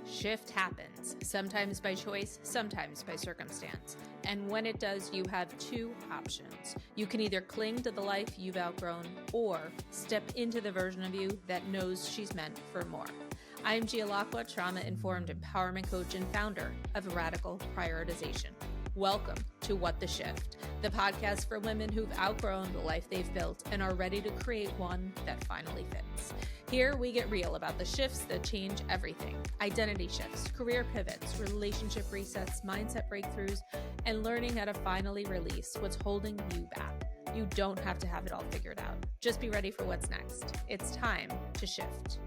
Shift happens, sometimes by choice, sometimes by circumstance. And when it does, you have two options. You can either cling to the life you've outgrown or step into the version of you that knows she's meant for more. I'm Gia Lacqua, trauma-informed empowerment coach and founder of Radical Prioritization. Welcome to What the Shift, the podcast for women who've outgrown the life they've built and are ready to create one that finally fits. Here we get real about the shifts that change everything: identity shifts, career pivots, relationship resets, mindset breakthroughs, and learning how to finally release what's holding you back. You don't have to have it all figured out. Just be ready for what's next. It's time to shift.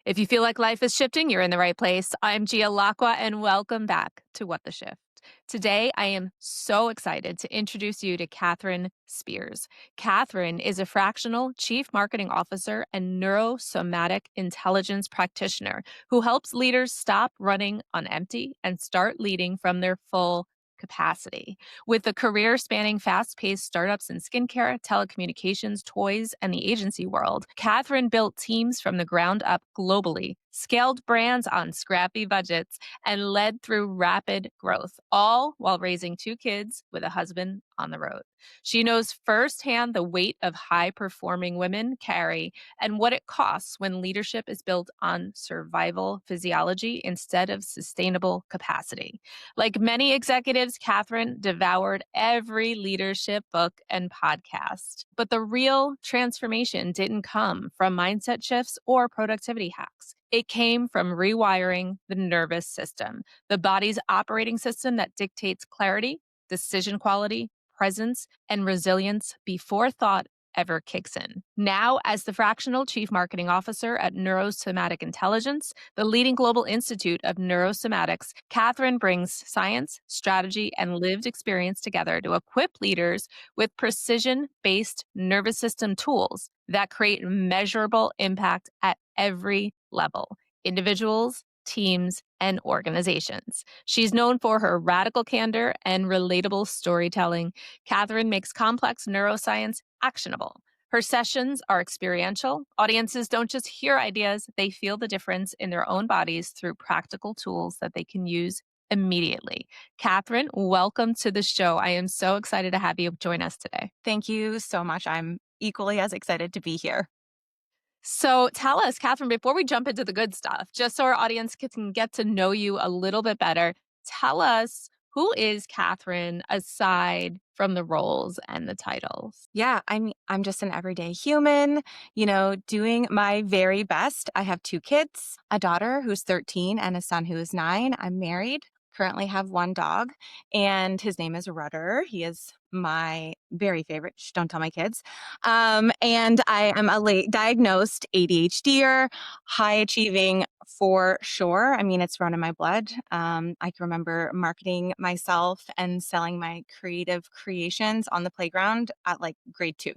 If you feel like life is shifting, you're in the right place. I'm Gia Lacqua, and welcome back to What the Shift. Today, I am so excited to introduce you to Kathryn Spears. Kathryn is a Fractional Chief Marketing Officer and NeuroSomatic Intelligence Practitioner who helps leaders stop running on empty and start leading from their full capacity. With a career spanning fast-paced startups in skincare, telecommunications, toys, and the agency world, Kathryn built teams from the ground up globally, scaled brands on scrappy budgets, and led through rapid growth, all while raising two kids with a husband on the road. She knows firsthand the weight of high-performing women carry and what it costs when leadership is built on survival physiology instead of sustainable capacity. Like many executives, Kathryn devoured every leadership book and podcast. But the real transformation didn't come from mindset shifts or productivity hacks. It came from rewiring the nervous system, the body's operating system that dictates clarity, decision quality, presence, and resilience before thought ever kicks in. Now, as the Fractional Chief Marketing Officer at NeuroSomatic Intelligence, the leading global institute of neurosomatics, Kathryn brings science, strategy, and lived experience together to equip leaders with precision-based nervous system tools that create measurable impact at every level: individuals, teams, and organizations. She's known for her radical candor and relatable storytelling. Kathryn makes complex neuroscience actionable. Her sessions are experiential. Audiences don't just hear ideas, they feel the difference in their own bodies through practical tools that they can use immediately. Kathryn, welcome to the show. I am so excited to have you join us today. Thank you so much. I'm equally as excited to be here. So tell us, Kathryn, before we jump into the good stuff, just so our audience can get to know you a little bit better, tell us, who is Kathryn aside from the roles and the titles? Yeah, I'm just an everyday human, doing my very best. I have two kids, a daughter who's 13 and a son who is 9. I'm married, currently have one dog, and his name is Rudder. He is my very favorite. Shh, don't tell my kids. And I am a late diagnosed ADHDer, high achieving for sure. I mean, it's run in my blood. I can remember marketing myself and selling my creative creations on the playground at like grade 2.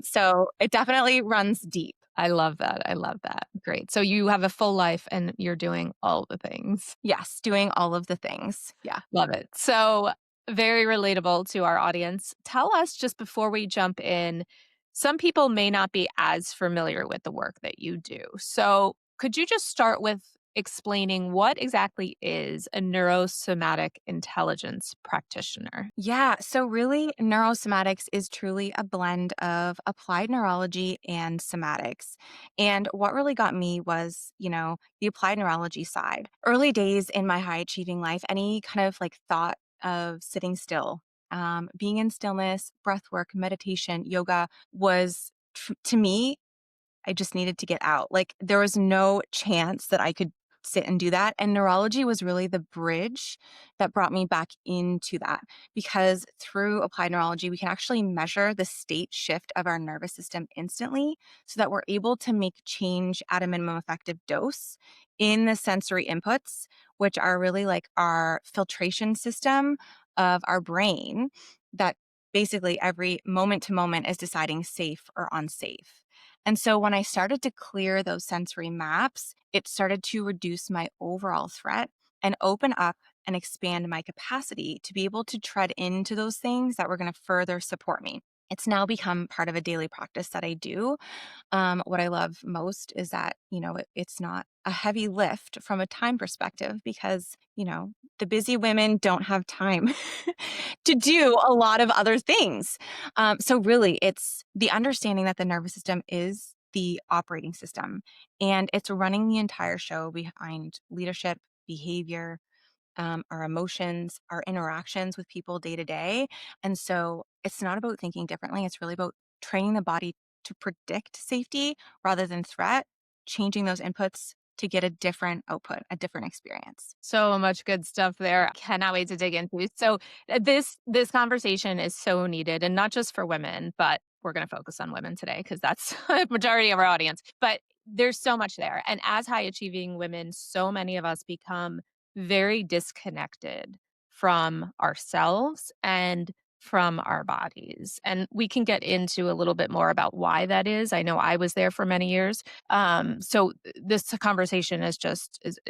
So it definitely runs deep. I love that. I love that. Great. So you have a full life and you're doing all the things. Yes, doing all of the things. Yeah. Love it. So very relatable to our audience. Tell us, just before we jump in, some people may not be as familiar with the work that you do. So could you just start with explaining what exactly is a neurosomatic intelligence practitioner? Yeah. So really, neurosomatics is truly a blend of applied neurology and somatics. And what really got me was, the applied neurology side. Early days in my high achieving life, any kind of like thought of sitting still, being in stillness, breath work, meditation, yoga was to me, I just needed to get out. Like there was no chance that I could sit and do that. And neurology was really the bridge that brought me back into that, because through applied neurology, we can actually measure the state shift of our nervous system instantly so that we're able to make change at a minimum effective dose in the sensory inputs, which are really like our filtration system of our brain that basically every moment to moment is deciding safe or unsafe. And so when I started to clear those sensory maps, it started to reduce my overall threat and open up and expand my capacity to be able to tread into those things that were going to further support me. It's now become part of a daily practice that I do. What I love most is that, it's not a heavy lift from a time perspective because, the busy women don't have time to do a lot of other things. So, really, it's the understanding that the nervous system is the operating system and it's running the entire show behind leadership, behavior, our emotions, our interactions with people day to day. And so it's not about thinking differently. It's really about training the body to predict safety rather than threat, changing those inputs to get a different output, a different experience. So much good stuff there. Cannot wait to dig into. So this conversation is so needed, and not just for women, but we're going to focus on women today because that's a majority of our audience. But there's so much there, and as high achieving women, so many of us become very disconnected from ourselves and from our bodies. And we can get into a little bit more about why that is. I know I was there for many years. This conversation is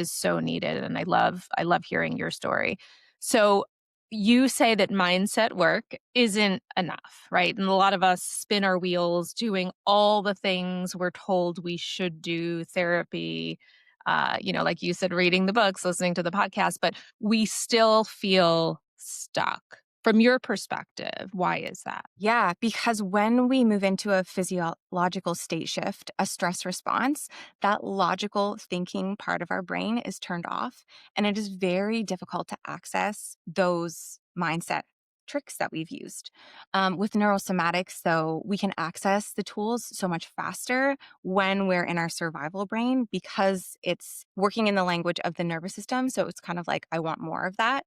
so needed, and I love hearing your story. So you say that mindset work isn't enough, right? And a lot of us spin our wheels doing all the things we're told we should do, therapy, like you said, reading the books, listening to the podcast, but we still feel stuck. From your perspective, why is that? Yeah, because when we move into a physiological state shift, a stress response, that logical thinking part of our brain is turned off. And it is very difficult to access those mindset tricks that we've used. With neurosomatics, though, we can access the tools so much faster when we're in our survival brain because it's working in the language of the nervous system. So it's kind of like, I want more of that.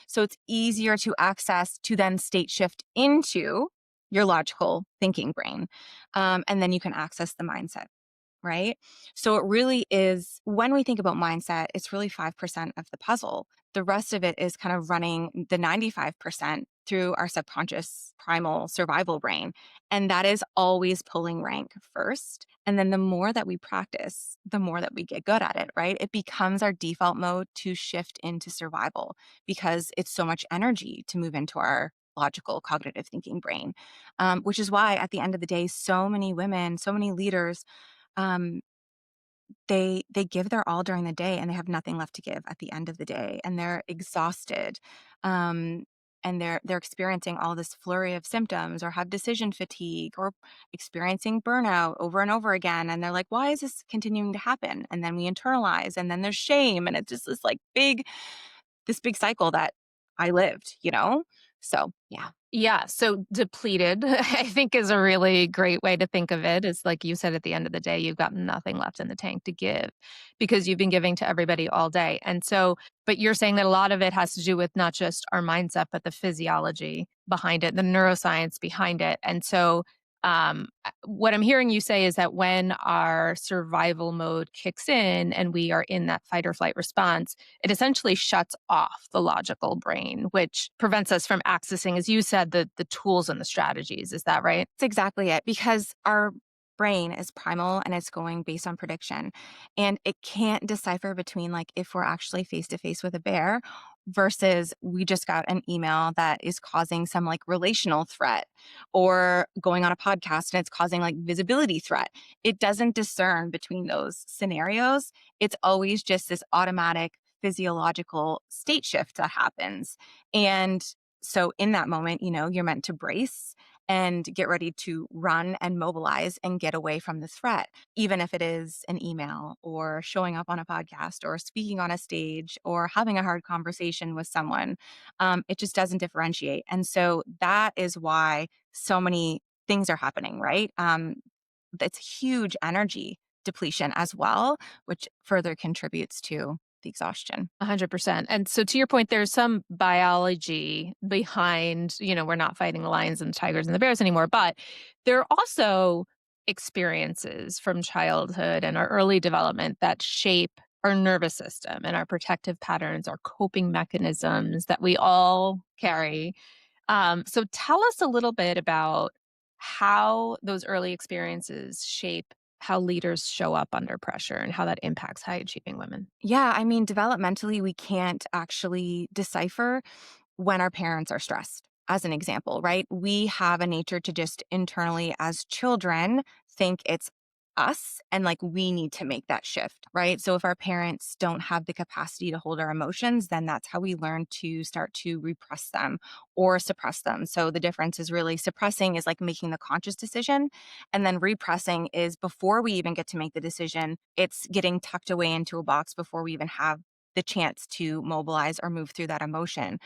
So it's easier to access to then state shift into your logical thinking brain. And then you can access the mindset, right? So it really is, when we think about mindset, it's really 5% of the puzzle. The rest of it is kind of running the 95% through our subconscious primal survival brain. And that is always pulling rank first. And then the more that we practice, the more that we get good at it, right? It becomes our default mode to shift into survival because it's so much energy to move into our logical cognitive thinking brain, which is why at the end of the day, so many women, so many leaders, um, they give their all during the day and they have nothing left to give at the end of the day, and they're exhausted, um, and they're experiencing all this flurry of symptoms or have decision fatigue or experiencing burnout over and over again, and they're like, "Why is this continuing to happen?" And then we internalize, and then there's shame, and it's just this big cycle that I lived. So, yeah. Yeah, so depleted, I think is a really great way to think of it. Is like you said, at the end of the day, you've got nothing left in the tank to give because you've been giving to everybody all day. And so, but you're saying that a lot of it has to do with not just our mindset, but the physiology behind it, the neuroscience behind it. And so, what I'm hearing you say is that when our survival mode kicks in and we are in that fight or flight response, it essentially shuts off the logical brain, which prevents us from accessing, as you said, the tools and the strategies. Is that right? That's exactly it, because our brain is primal and it's going based on prediction. And it can't decipher between, like, if we're actually face to face with a bear versus we just got an email that is causing some like relational threat, or going on a podcast and it's causing like visibility threat. It doesn't discern between those scenarios. It's always just this automatic physiological state shift that happens. And so in that moment, you're meant to brace and get ready to run and mobilize and get away from the threat, even if it is an email or showing up on a podcast or speaking on a stage or having a hard conversation with someone. It just doesn't differentiate. And so that is why so many things are happening, right? It's huge energy depletion as well, which further contributes to the exhaustion. 100%. And so to your point, there's some biology behind, we're not fighting the lions and the tigers and the bears anymore, but there are also experiences from childhood and our early development that shape our nervous system and our protective patterns, our coping mechanisms that we all carry. So tell us a little bit about how those early experiences shape how leaders show up under pressure and how that impacts high achieving women. Yeah, I mean, developmentally, we can't actually decipher when our parents are stressed. as an example, right? We have a nature to just internally as children think it's us and like we need to make that shift, right? So if our parents don't have the capacity to hold our emotions, then that's how we learn to start to repress them or suppress them. So the difference is really suppressing is like making the conscious decision, and then repressing is before we even get to make the decision, it's getting tucked away into a box before we even have the chance to mobilize or move through that emotion.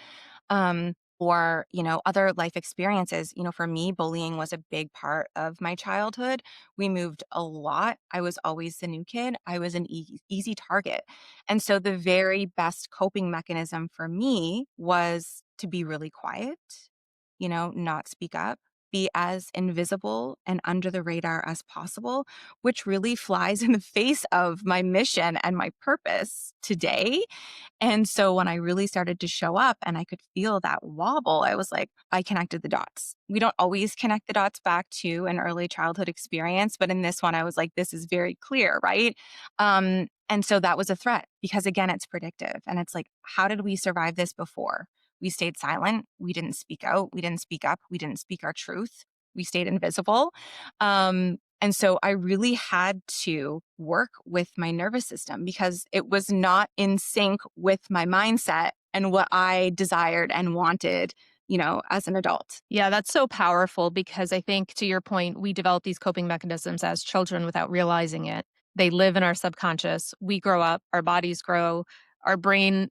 Or, other life experiences. For me, bullying was a big part of my childhood. We moved a lot. I was always the new kid. I was an easy target. And so the very best coping mechanism for me was to be really quiet, not speak up, be as invisible and under the radar as possible, which really flies in the face of my mission and my purpose today. And so when I really started to show up and I could feel that wobble, I was like, I connected the dots. We don't always connect the dots back to an early childhood experience, but in this one, I was like, this is very clear, right? And so that was a threat because, again, it's predictive. And it's like, how did we survive this before? We stayed silent. We didn't speak out. We didn't speak up. We didn't speak our truth. We stayed invisible. And so I really had to work with my nervous system because it was not in sync with my mindset and what I desired and wanted, as an adult. Yeah, that's so powerful because I think to your point, we develop these coping mechanisms as children without realizing it. They live in our subconscious. We grow up, our bodies grow, our brain,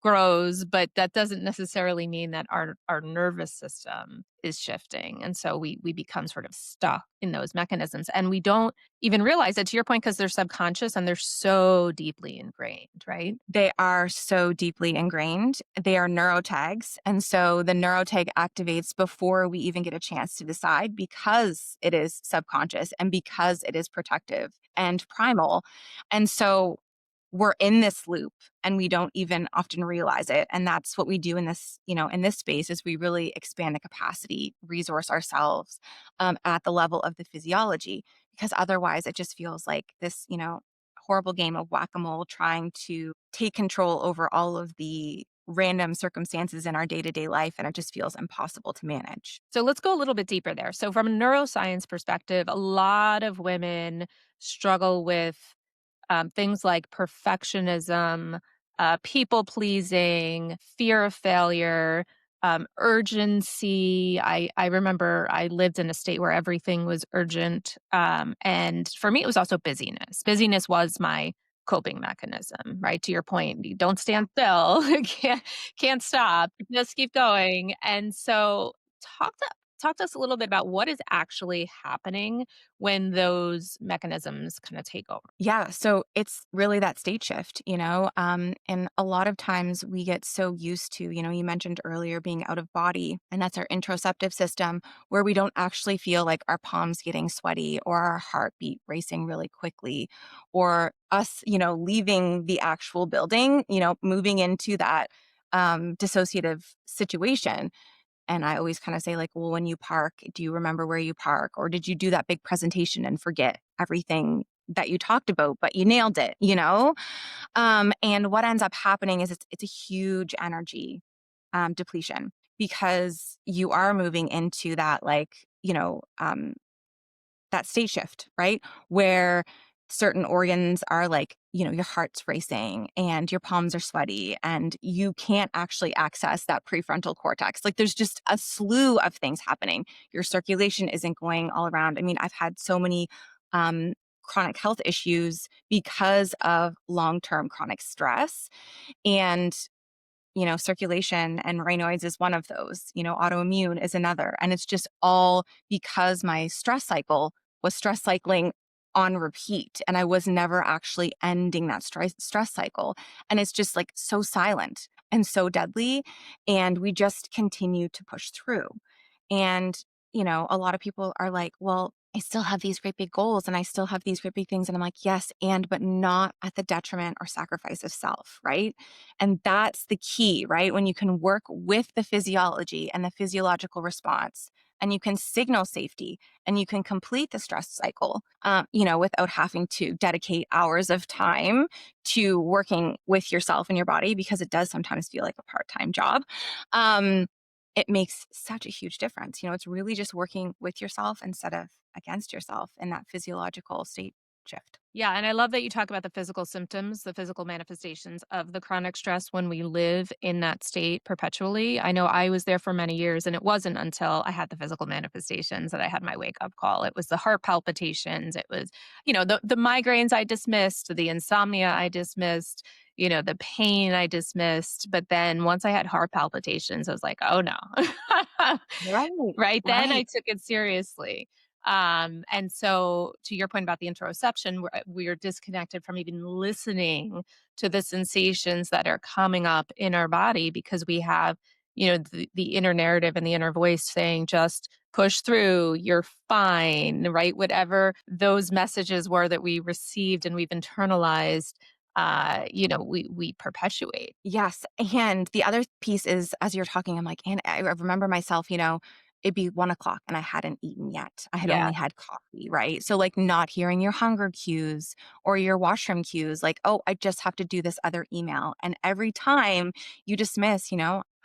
grows, but that doesn't necessarily mean that our nervous system is shifting. And so we become sort of stuck in those mechanisms. And we don't even realize it to your point because they're subconscious and they're so deeply ingrained, right? They are so deeply ingrained. They are neurotags. And so the neurotag activates before we even get a chance to decide because it is subconscious and because it is protective and primal. And so we're in this loop and we don't even often realize it. And that's what we do in this space is we really expand the capacity, resource ourselves at the level of the physiology, because otherwise it just feels like this, horrible game of whack-a-mole trying to take control over all of the random circumstances in our day-to-day life, and it just feels impossible to manage. So let's go a little bit deeper there. So, from a neuroscience perspective, a lot of women struggle with things like perfectionism, people pleasing, fear of failure, urgency. I remember I lived in a state where everything was urgent. And for me, it was also busyness. Busyness was my coping mechanism, right? To your point, you don't stand still, can't stop, just keep going. And so, talk to talk to us a little bit about what is actually happening when those mechanisms kind of take over. Yeah, so it's really that state shift, and a lot of times we get so used to, you mentioned earlier being out of body, and that's our interoceptive system where we don't actually feel like our palms getting sweaty or our heartbeat racing really quickly or us, leaving the actual building, moving into that dissociative situation. And I always kind of say, like, well, when you park, do you remember where you park? Or did you do that big presentation and forget everything that you talked about, but you nailed it, And what ends up happening is it's a huge energy depletion because you are moving into that, like, that state shift, right? Where certain organs are like, your heart's racing and your palms are sweaty and you can't actually access that prefrontal cortex. Like there's just a slew of things happening. Your circulation isn't going all around. I mean, I've had so many chronic health issues because of long-term chronic stress. And circulation and Raynaud's is one of those, autoimmune is another. And it's just all because my stress cycle was stress cycling on repeat. And I was never actually ending that stress cycle. And it's just like so silent and so deadly. And we just continue to push through. And, a lot of people are like, well, I still have these great big goals and I still have these great big things. And I'm like, yes, but not at the detriment or sacrifice of self, right? And that's the key, right? When you can work with the physiology and the physiological response, and you can signal safety and you can complete the stress cycle, without having to dedicate hours of time to working with yourself and your body because it does sometimes feel like a part time job. it makes such a huge difference. It's really just working with yourself instead of against yourself in that physiological state shift. Yeah, and I love that you talk about the physical symptoms, the physical manifestations of the chronic stress when we live in that state perpetually. I know I was there for many years, and it wasn't until I had the physical manifestations that I had my wake up call. It was the heart palpitations. It was, the migraines I dismissed, the insomnia I dismissed, the pain I dismissed. But then once I had heart palpitations, I was like, oh no. Right, Right then, I right. took it seriously. And so to your point about the interoception, we're disconnected from even listening to the sensations that are coming up in our body because we have, the inner narrative and the inner voice saying, just push through, you're fine, right? Whatever those messages were that we received and we've internalized, we perpetuate. Yes, and the other piece is, as you're talking, I'm like, and I remember myself, it'd be 1 o'clock and I hadn't eaten yet. I had Yeah. only had coffee, right? So, like, not hearing your hunger cues or your washroom cues, like, oh, I just have to do this other email. And every time you dismiss,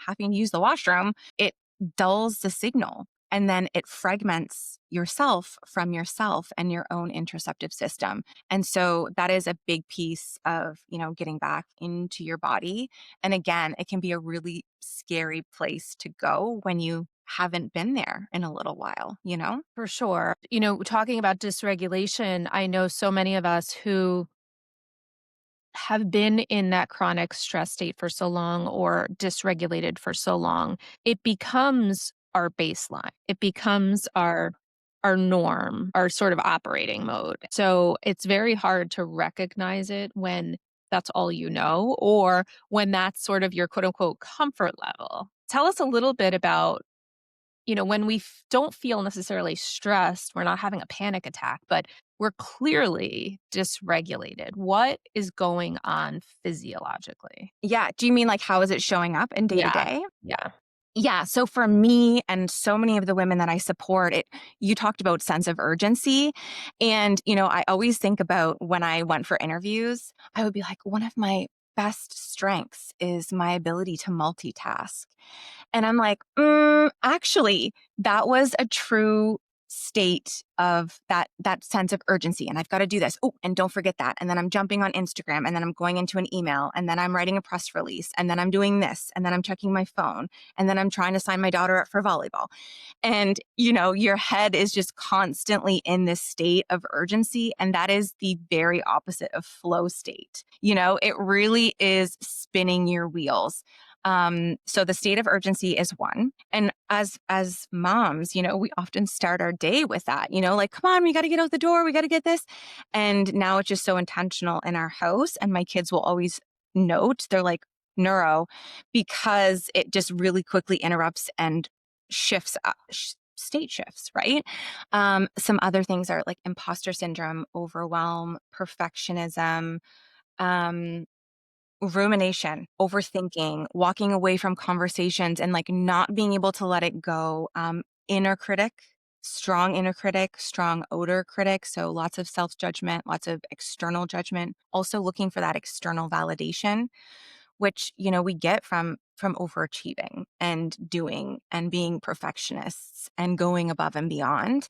having to use the washroom, it dulls the signal. And then it fragments yourself from yourself and your own interoceptive system. And so that is a big piece of, getting back into your body. And again, it can be a really scary place to go when you haven't been there in a little while? For sure. Talking about dysregulation, I know so many of us who have been in that chronic stress state for so long or dysregulated for so long, it becomes our baseline. It becomes our norm, our sort of operating mode. So it's very hard to recognize it when that's all you know or when that's sort of your quote unquote comfort level. Tell us a little bit about when we don't feel necessarily stressed, we're not having a panic attack, but we're clearly dysregulated. What is going on physiologically? Yeah. Do you mean like how is it showing up in day to Yeah. day? Yeah. Yeah, so for me and so many of the women that I support, you talked about sense of urgency. And, I always think about when I went for interviews, I would be like, one of my best strengths is my ability to multitask. And I'm like, actually, that was a true state of that sense of urgency. And I've got to do this. Oh, and don't forget that. And then I'm jumping on Instagram and then I'm going into an email and then I'm writing a press release and then I'm doing this and then I'm checking my phone and then I'm trying to sign my daughter up for volleyball. And, your head is just constantly in this state of urgency. And that is the very opposite of flow state. It really is spinning your wheels. So the state of urgency is one. And as moms, we often start our day with that, like, come on, we got to get out the door. We got to get this. And now it's just so intentional in our house. And my kids will always note, they're like, neuro, because it just really quickly interrupts and shifts state shifts, right? Some other things are like imposter syndrome, overwhelm, perfectionism, um, rumination, overthinking, walking away from conversations and like not being able to let it go. Inner critic, strong odor critic. So lots of self judgment, lots of external judgment. Also looking for that external validation, which we get from overachieving and doing and being perfectionists and going above and beyond,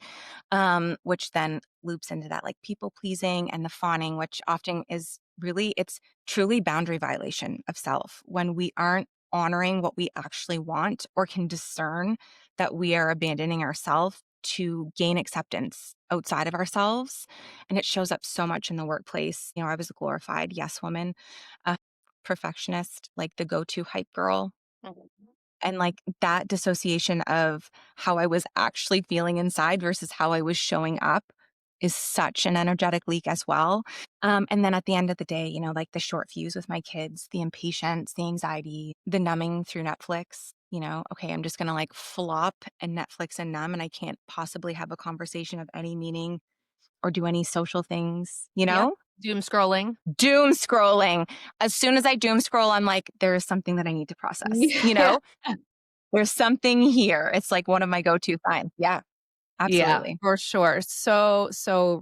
which then loops into that like people pleasing and the fawning, which often is really, it's truly boundary violation of self when we aren't honoring what we actually want or can discern that we are abandoning ourselves to gain acceptance outside of ourselves. And it shows up so much in the workplace. I was a glorified yes woman, a perfectionist, like the go-to hype girl. Mhm. And like that dissociation of how I was actually feeling inside versus how I was showing up is such an energetic leak as well. And then at the end of the day, like the short fuse with my kids, the impatience, the anxiety, the numbing through Netflix. Okay, I'm just going to like flop and Netflix and numb, and I can't possibly have a conversation of any meaning or do any social things, Yep. Doom scrolling. Doom scrolling. As soon as I doom scroll, I'm like, there is something that I need to process, Yeah. There's something here. It's like one of my go-to signs. Yeah. Yeah, Absolutely. for sure. So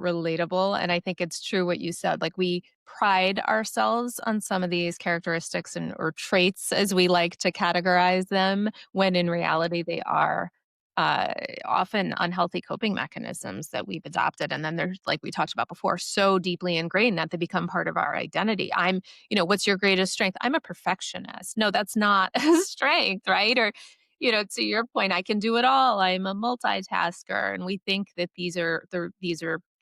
relatable. And I think it's true what you said. Like we pride ourselves on some of these characteristics and or traits as we like to categorize them, when in reality they are uh often unhealthy coping mechanisms that we've adopted. And then there's like we talked about before, so deeply ingrained that they become part of our identity. What's your greatest strength? I'm a perfectionist. No, that's not a strength, right? Or to your point, I can do it all. I'm a multitasker. And we think that these are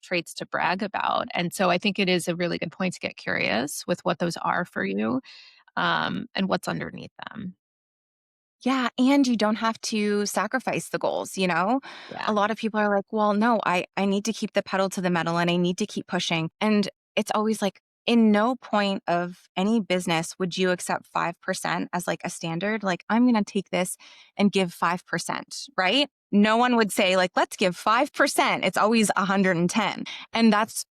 traits to brag about. And so I think it is a really good point to get curious with what those are for you, and what's underneath them. Yeah, and you don't have to sacrifice the goals, you know? A Yeah. lot of people are like, "Well, no, I need to keep the pedal to the metal and I need to keep pushing." And it's always like, in no point of any business would you accept 5% as like a standard. Like, I'm going to take this and give 5%, right? No one would say like, "Let's give 5%." It's always 110. And that's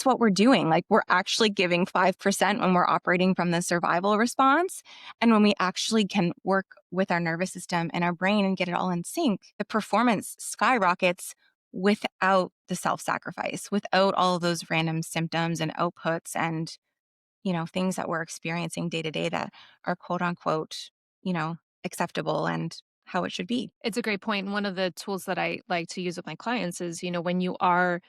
what we're doing. Like, we're actually giving 5% when we're operating from the survival response. And when we actually can work with our nervous system and our brain and get it all in sync, the performance skyrockets without the self sacrifice, without all of those random symptoms and outputs and, things that we're experiencing day to day that are quote unquote, you know, acceptable and how it should be. It's a great point. And one of the tools that I like to use with my clients is, when you are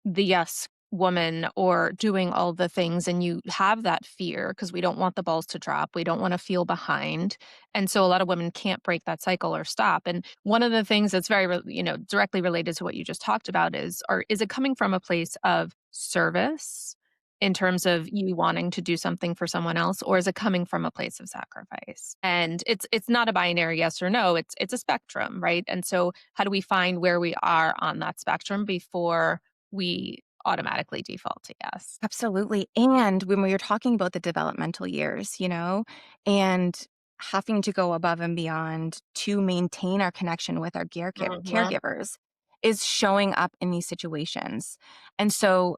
the yes woman or doing all the things and you have that fear because we don't want the balls to drop. We don't want to feel behind. And so a lot of women can't break that cycle or stop. And one of the things that's very, directly related to what you just talked about is it coming from a place of service in terms of you wanting to do something for someone else, or is it coming from a place of sacrifice? And it's not a binary yes or no. It's a spectrum, right? And so how do we find where we are on that spectrum before we automatically default to yes? Absolutely. And when we were talking about the developmental years, and having to go above and beyond to maintain our connection with our Mhm. caregivers is showing up in these situations. And so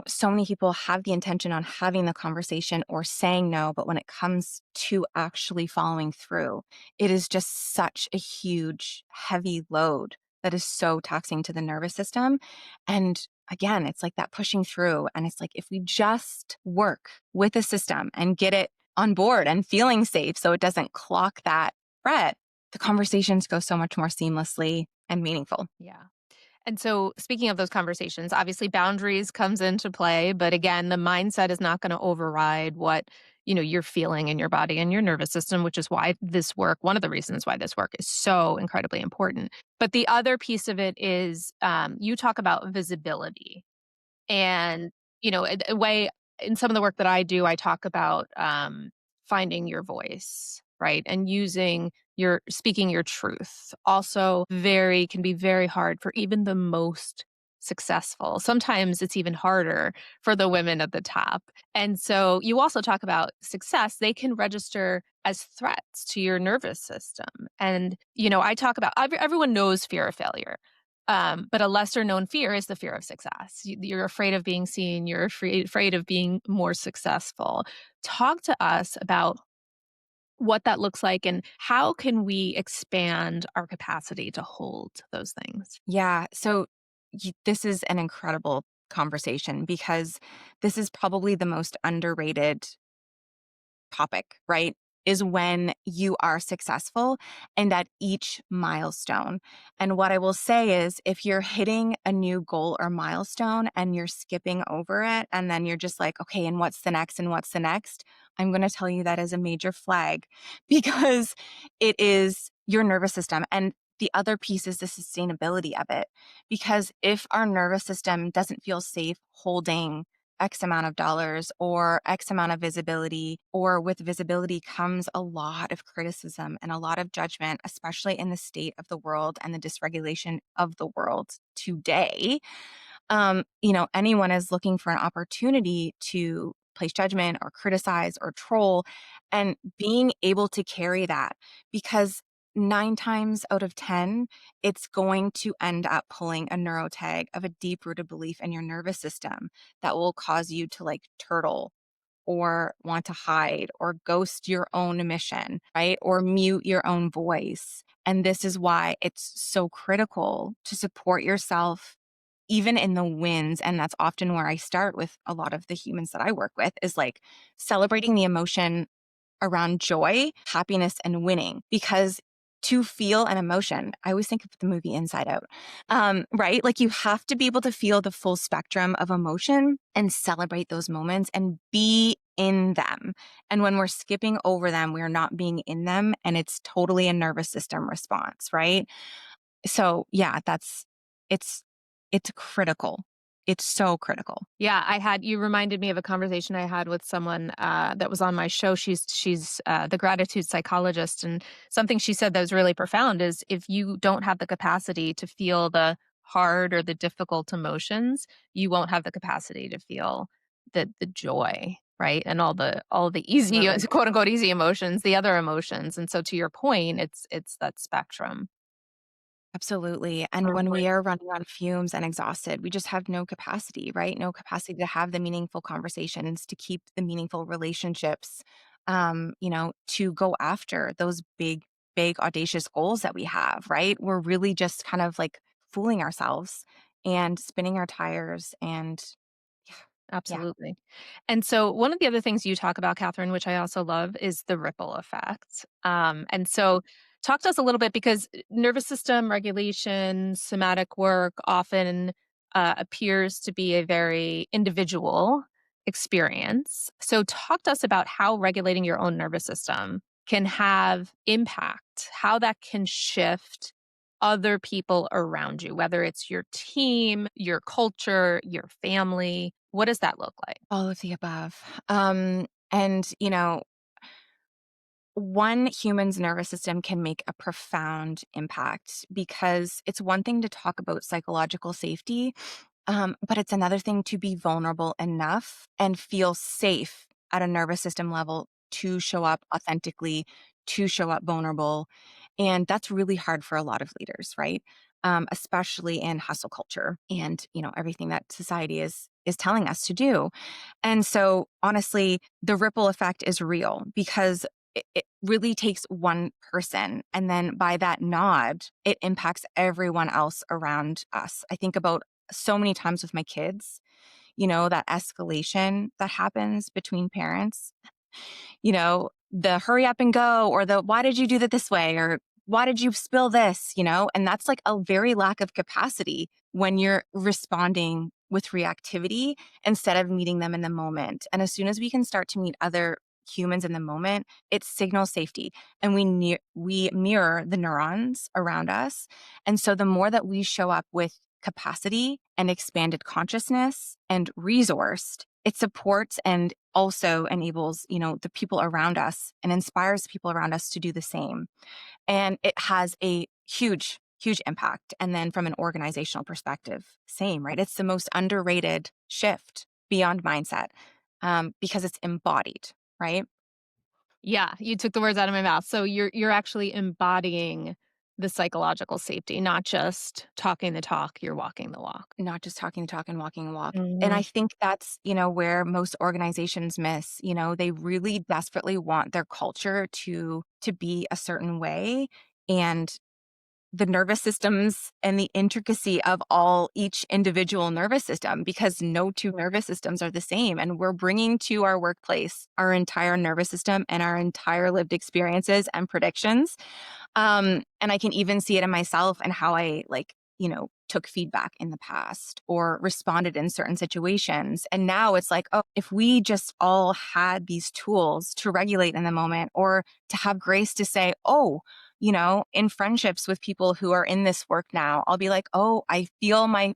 so many people have the intention on having the conversation or saying no, but when it comes to actually following through, it is just such a huge, heavy load that is so taxing to the nervous system. And again, it's like that pushing through. And it's like if we just work with the system and get it on board and feeling safe so it doesn't clock that threat, the conversations go so much more seamlessly and meaningful. Yeah. And so speaking of those conversations, obviously boundaries comes into play, but again, the mindset is not going to override what, you're feeling in your body and your nervous system, which is why this work, one of the reasons why this work is so incredibly important. But the other piece of it is, you talk about visibility. And, a way in some of the work that I do, I talk about finding your voice, right? And using your speaking your truth. Also, very can be very hard for even the most successful. Sometimes it's even harder for the women at the top. And so you also talk about success, they can register as threats to your nervous system. And, I talk about everyone knows fear of failure. But a lesser known fear is the fear of success. You're afraid of being seen. You're afraid of being more successful. Talk to us about what that looks like and how can we expand our capacity to hold those things. Yeah. So this is an incredible conversation because this is probably the most underrated topic, right? Is when you are successful and at each milestone. And what I will say is if you're hitting a new goal or milestone and you're skipping over it, and then you're just like, okay, and what's the next? And what's the next? I'm going to tell you that is a major flag because it is your nervous system. And the other piece is the sustainability of it. Because if our nervous system doesn't feel safe holding X amount of dollars or X amount of visibility, or with visibility comes a lot of criticism and a lot of judgment, especially in the state of the world and the dysregulation of the world today. Anyone is looking for an opportunity to place judgment or criticize or troll, and being able to carry that because 9 times out of 10, it's going to end up pulling a neurotag of a deep rooted belief in your nervous system that will cause you to like turtle or want to hide or ghost your own mission, right? Or mute your own voice. And this is why it's so critical to support yourself even in the wins. And that's often where I start with a lot of the humans that I work with is like celebrating the emotion around joy, happiness, and winning. Because to feel an emotion, I always think of the movie Inside Out, right? Like you have to be able to feel the full spectrum of emotion and celebrate those moments and be in them. And when we're skipping over them, we're not being in them. And it's totally a nervous system response, right? So yeah, it's, it's critical. It's so critical. Yeah, you reminded me of a conversation I had with someone that was on my show. She's the gratitude psychologist, and something she said that was really profound is if you don't have the capacity to feel the hard or the difficult emotions, you won't have the capacity to feel the joy, right? And all the easy Absolutely. quote unquote easy emotions, the other emotions. And so to your point, it's that spectrum. Absolutely. And when we are running on fumes and exhausted, we just have no capacity, right? No capacity to have the meaningful conversations, to keep the meaningful relationships, to go after those big, audacious goals that we have, right? We're really just kind of like fooling ourselves and spinning our tires. And yeah, yeah. Absolutely. And so one of the other things you talk about, Catherine, which I also love, is the ripple effect. And so talk to us a little bit because nervous system regulation, somatic work often appears to be a very individual experience. So talk to us about how regulating your own nervous system can have impact, how that can shift other people around you, whether it's your team, your culture, your family. What does that look like? All of the above. And one human's nervous system can make a profound impact because it's one thing to talk about psychological safety, but it's another thing to be vulnerable enough and feel safe at a nervous system level to show up authentically, to show up vulnerable. And that's really hard for a lot of leaders, right? Especially in hustle culture and everything that society is telling us to do. And so honestly, the ripple effect is real because it really takes one person. And then by that nod, it impacts everyone else around us. I think about so many times with my kids, that escalation that happens between parents, the hurry up and go or the why did you do that this way or why did you spill this, and that's like a very lack of capacity when you're responding with reactivity instead of meeting them in the moment. And as soon as we can start to meet other humans in the moment, it signals safety and we mirror the neurons around us. And so the more that we show up with capacity and expanded consciousness and resourced, it supports and also enables, the people around us and inspires people around us to do the same. And it has a huge impact. And then from an organizational perspective, same, right? It's the most underrated shift beyond mindset because it's embodied, right? Yeah, you took the words out of my mouth. So you're actually embodying the psychological safety, not just talking the talk, you're walking the walk. Not just talking the talk and walking the walk. And I Mhm. think that's, where most organizations miss. They really desperately want their culture to be a certain way. And the nervous systems and the intricacy of each individual nervous system, because no two nervous systems are the same. And we're bringing to our workplace our entire nervous system and our entire lived experiences and predictions. And I can even see it in myself and how I took feedback in the past or responded in certain situations. And now it's like, oh, if we just all had these tools to regulate in the moment or to have grace to say, oh, in friendships with people who are in this work now, I'll be like, oh, I feel my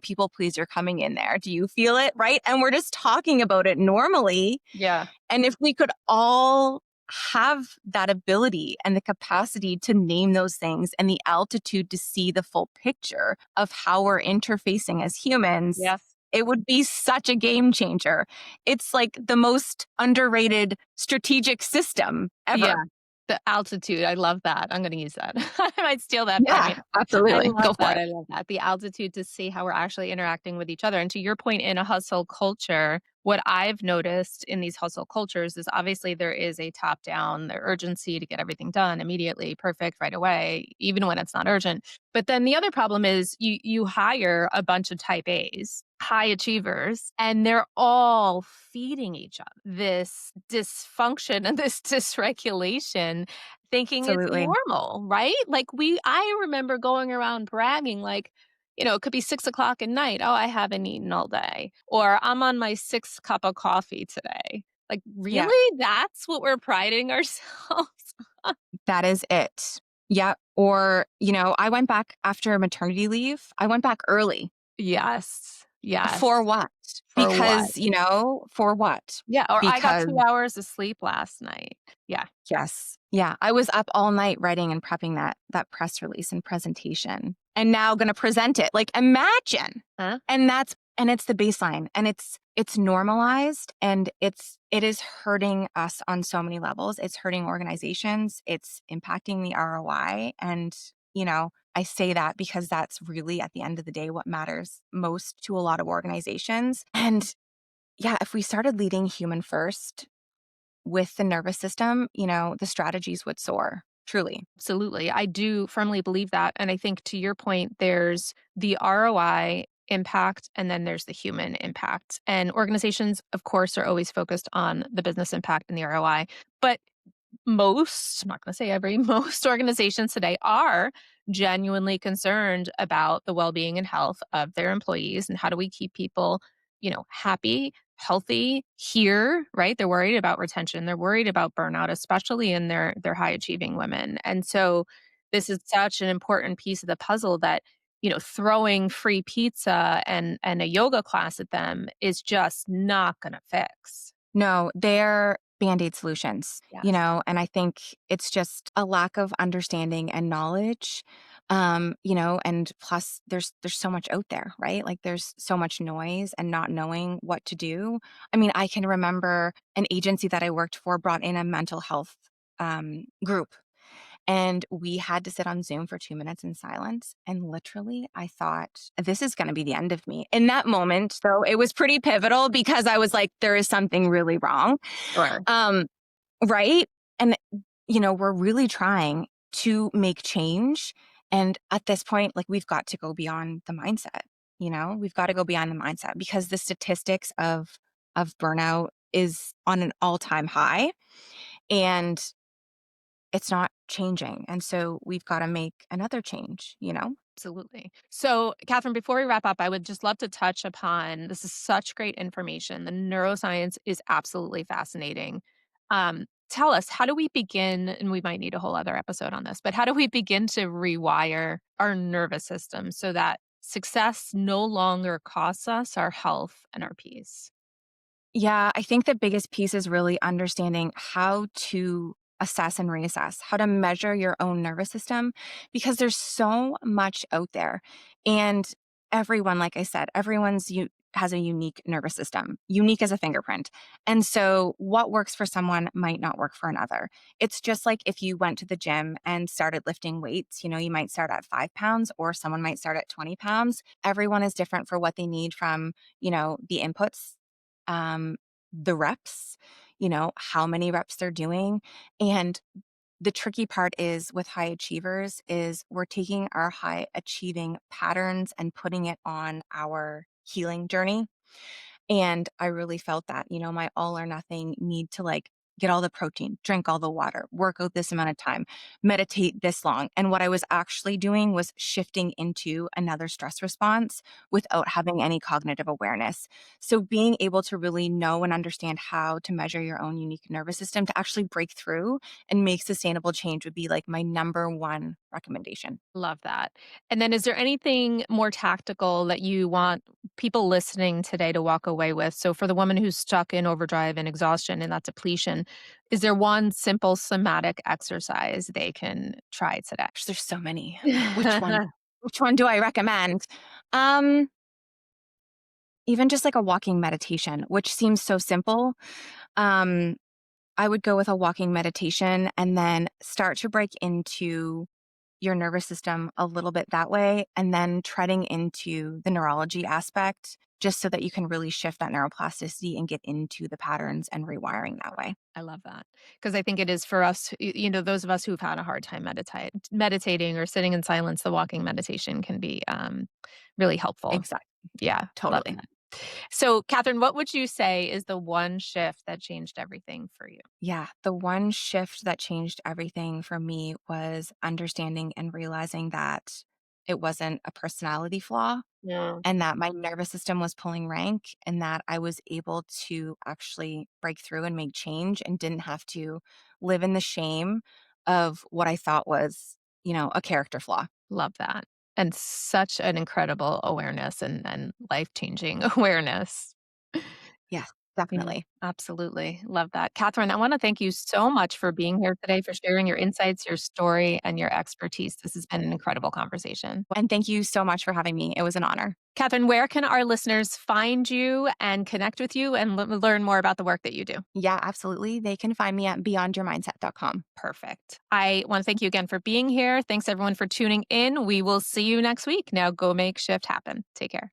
people pleaser coming in there. Do you feel it? Right. And we're just talking about it normally. Yeah. And if we could all have that ability and the capacity to name those things and the altitude to see the full picture of how we're interfacing as humans, Yes. it would be such a game changer. It's like the most underrated strategic system Yeah. ever. The altitude, I love that. I'm gonna use that. I might steal that from Yeah, you. I absolutely. love Go for that, it. I love that. The altitude to see how we're actually interacting with each other, and to your point, in a hustle culture, what I've noticed in these hustle cultures is obviously there is a top-down, the urgency to get everything done immediately, perfect, right away, even when it's not urgent. But then the other problem is you hire a bunch of type A's, high achievers, and they're all feeding each other this dysfunction and this dysregulation, thinking it's Absolutely. normal, right? Like I remember going around bragging, like, it could be 6 o'clock at night. Oh, I haven't eaten all day. Or I'm on my sixth cup of coffee today. Like, Yeah, really? That's what we're priding ourselves. that is it. Yeah. Or, I went back after maternity leave. I went back early. Yes. Yes. For what? For what? Because, for what? Yeah. Or I got Because 2 hours of sleep last night. Yeah. yes. Yeah, I was up all night writing and prepping that press release and presentation, and now gonna present it. Like, imagine. Huh? And it's the baseline, and it's normalized, and it is hurting us on so many levels. It's hurting organizations, it's impacting the ROI, and, I say that because that's really, at the end of the day, what matters most to a lot of organizations. And, yeah, if we started leading human first with the nervous system, the strategies would soar, truly. Absolutely. I do firmly believe that. And I think to your point, there's the ROI impact and then there's the human impact. And organizations, of course, are always focused on the business impact and the ROI. But most, I'm not going to say every, most organizations today are genuinely concerned about the well-being and health of their employees and how do we keep people, happy, healthy here, right? They're worried about retention, they're worried about burnout, especially in their high achieving women. And so this is such an important piece of the puzzle that throwing free pizza and a yoga class at them is just not going to fix. No, they're Band-Aid solutions, Yes. and I think it's just a lack of understanding and knowledge, and plus there's so much out there, right? Like, there's so much noise and not knowing what to do. I mean, I can remember an agency that I worked for brought in a mental health, group, and we had to sit on Zoom for 2 minutes in silence, and literally, I thought, "This is gonna be the end of me." In that moment, though, it was pretty pivotal because I was like, "There is something really wrong." Sure. Um, right? And, we're really trying to make change, and at this point, like, we've got to go beyond the mindset, We've gotta go beyond the mindset because the statistics of burnout is on an all-time high, and it's not changing, and so we've gotta make another change? Absolutely. So, Catherine, before we wrap up, I would just love to touch upon this is such great information. The neuroscience is absolutely fascinating. Tell us, how do we begin? And we might need a whole other episode on this, but how do we begin to rewire our nervous system so that success no longer costs us our health and our peace? Yeah, I think the biggest piece is really understanding how to assess and reassess, how to measure your own nervous system, because there's so much out there. And everyone, like I said, has a unique nervous system, unique as a fingerprint. And so what works for someone might not work for another. It's just like if you went to the gym and started lifting weights, you might start at 5 pounds or someone might start at 20 pounds. Everyone is different for what they need from, the inputs, um, the reps, how many reps they're doing. And the tricky part is with high achievers is we're taking our high achieving patterns and putting it on our healing journey. And I really felt that, my all or nothing need to, like, get all the protein, drink all the water, work out this amount of time, meditate this long. And what I was actually doing was shifting into another stress response without having any cognitive awareness. So being able to really know and understand how to measure your own unique nervous system to actually break through and make sustainable change would be like my number one recommendation. Love that. And then is there anything more tactical that you want people listening today to walk away with? So for the woman who's stuck in overdrive and exhaustion and that depletion, is there one simple somatic exercise they can try today? Gosh, there's so many. Which one? Which one do I recommend? Um, Even just like a walking meditation, which seems so simple. Um, I would go with a walking meditation and then start to break into your nervous system a little bit that way, and then treading into the neurology aspect just so that you can really shift that neuroplasticity and get into the patterns and rewiring that way. I love that because I think it is for us, those of us who've had a hard time meditating or sitting in silence, the walking meditation can be really helpful. Exactly. Yeah, love Totally. that. So, Catherine, what would you say is the one shift that changed everything for you? Yeah. The one shift that changed everything for me was understanding and realizing that it wasn't a personality flaw Yeah. and that my nervous system was pulling rank and that I was able to actually break through and make change and didn't have to live in the shame of what I thought was, a character flaw. Love that. And such an incredible awareness and life-changing awareness. Yes, Yeah, definitely. absolutely. Love that. Catherine, I wanna thank you so much for being here today, for sharing your insights, your story, and your expertise. This has been an incredible conversation. And thank you so much for having me. It was an honor. Catherine, where can our listeners find you and connect with you and learn more about the work that you do? Yeah, absolutely. They can find me at beyondyourmindset.com. Perfect. I wanna thank you again for being here. Thanks everyone for tuning in. We will see you next week. Now go make shift happen. Take care.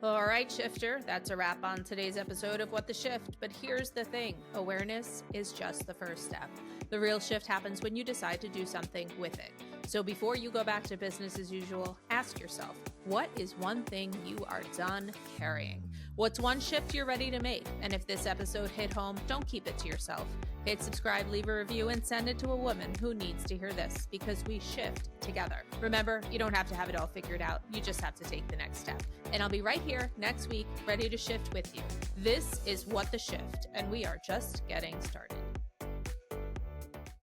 All right, Shifter, that's a wrap on today's episode of What the Shift. But here's the thing, awareness is just the first step. The real shift happens when you decide to do something with it. So before you go back to business as usual, ask yourself, what is one thing you are done carrying? What's one shift you're ready to make? And if this episode hit home, don't keep it to yourself. Hit subscribe, leave a review, and send it to a woman who needs to hear this, because we shift together. Remember, you don't have to have it all figured out. You just have to take the next step. And I'll be right here next week, ready to shift with you. This is What the Shift, and we are just getting started.